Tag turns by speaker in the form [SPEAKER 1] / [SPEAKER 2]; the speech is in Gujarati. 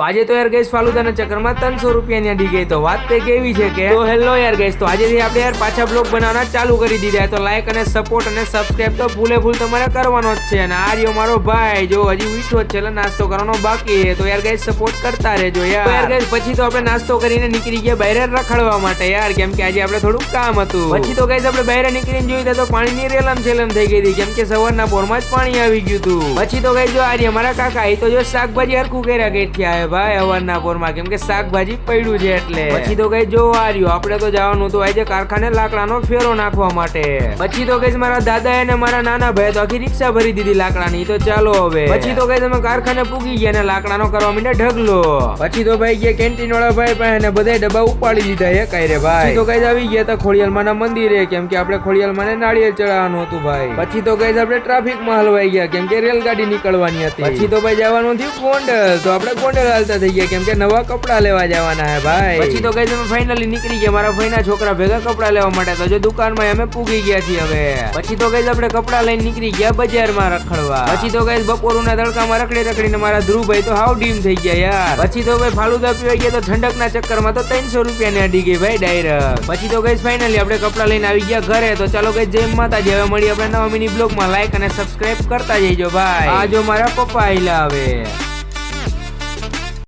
[SPEAKER 1] આજે તો યાર ગઈસ ફાલુદાના ચક્કરમાં 300 રૂપિયાની અડી ગઈ. તો વાત તે કેવી છે કે તો હેલો યાર ગઈસ, તો આજેથી આપણે યાર પાછા બ્લોગ બનાવવાના ચાલુ કરી દીધા. તો લાઈક અને સપોર્ટ અને સબસ્ક્રાઇબ તો ભૂલે તમારે કરવાનો જ છે. અને આ રહ્યો મારો ભાઈ, જો હજી ઉઠ્યો જ છે એટલે નાસ્તો કરવાનો બાકી છે. તો યાર ગઈસ સપોર્ટ કરતા રહેજો યાર. તો યાર ગઈસ પછી તો આપણે નાસ્તો કરીને નીકળી ગયા બહાર રખડવા માટે યાર, કેમ કે આજે આપણે થોડુંક કામ હતું. પછી તો ગઈસ આપણે બહાર નીકળીને જોયું તો પાણીની રેલમ છેલમ થઈ ગઈ હતી, કેમ કે સવારના પોરમાં જ પાણી આવી ગયું હતું. પછી તો ગઈસ જો આ રહ્યા મારા કાકા, એ તો જો શાકભાજી હરખું કર્યા ગઈ ભાઈ હવારના પોરમાં, કેમ કે શાકભાજી પડ્યું છે એટલે. પછી તો કઈ જો આ રહ્યું, આપણે તો જવાનું તો આજે કારખાને લાકડાનો ફેરો નાખવા માટે. પછી તો કઈ મારા દાદા અને મારા નાના ભાઈ તો આખી રિક્ષા ભરી દીધી લાકડાની. તો ચાલો હવે પછી તો કઈ તમે કારખાને પૂગી ગયા ને લાકડાનો કરવા માંડ્યા ઢગલો. પછી તો ભાઈ ગયા કેન્ટીન વાળા ભાઈ પાસે ને બધા ડબ્બા ઉપાડી લીધા હે કઈ રે ભાઈ. તો કઈ આવી ગયા હતા ખોડિયાલમાં ના મંદિરે, કેમ કે આપણે ખોડિયાલમાં ને નાળિયેર ચડાવવાનું હતું ભાઈ. પછી તો કઈ આપણે ટ્રાફિકમાં હલવાઈ ગયા, કેમ કે રેલગાડી નીકળવાની હતી. પછી તો ભાઈ જવાનું થયું ગોંડલ, તો આપણે ગોંડલ હાલતા થઈ ગયા, કેમ કે નવા કપડા લેવા જવાના હે ભાઈ. પછી તો ગઈ અમે ફાઇનલી નીકળી ગયા મારા ભાઈના છોકરા ભેગા કપડા લેવા માટે. તો જો દુકાનમાં અમે પૂગી ગયા છીએ હવે. પછી તો ગઈ આપણે કપડા લઈને નીકળી ગયા બજારમાં રખડવા. પછી તો ગઈ બપોરના તડકામાં રખડીને મારા ધ્રુવભાઈ તો હાવ ડીમ થઈ ગયા યાર. પછી તો ભાઈ ફાલુદા પીવાઈ ગયા, તો ઠંડકના ચક્કરમાં તો 300 રૂપિયાની અડી ગઈ ભાઈ ડાયરેક્ટ. પછી તો ગઈ ફાઇનલી આપણે કપડા લઈને આવી ગયા ઘરે. તો ચાલો ગઈ જય માતાજી, હવે મળી આપણે નવા મિની બ્લોગમાં. લાઈક અને સબસ્ક્રાઇબ કરતા જઈજો ભાઈ. આ જો મારા પપ્પા આયલા હવે.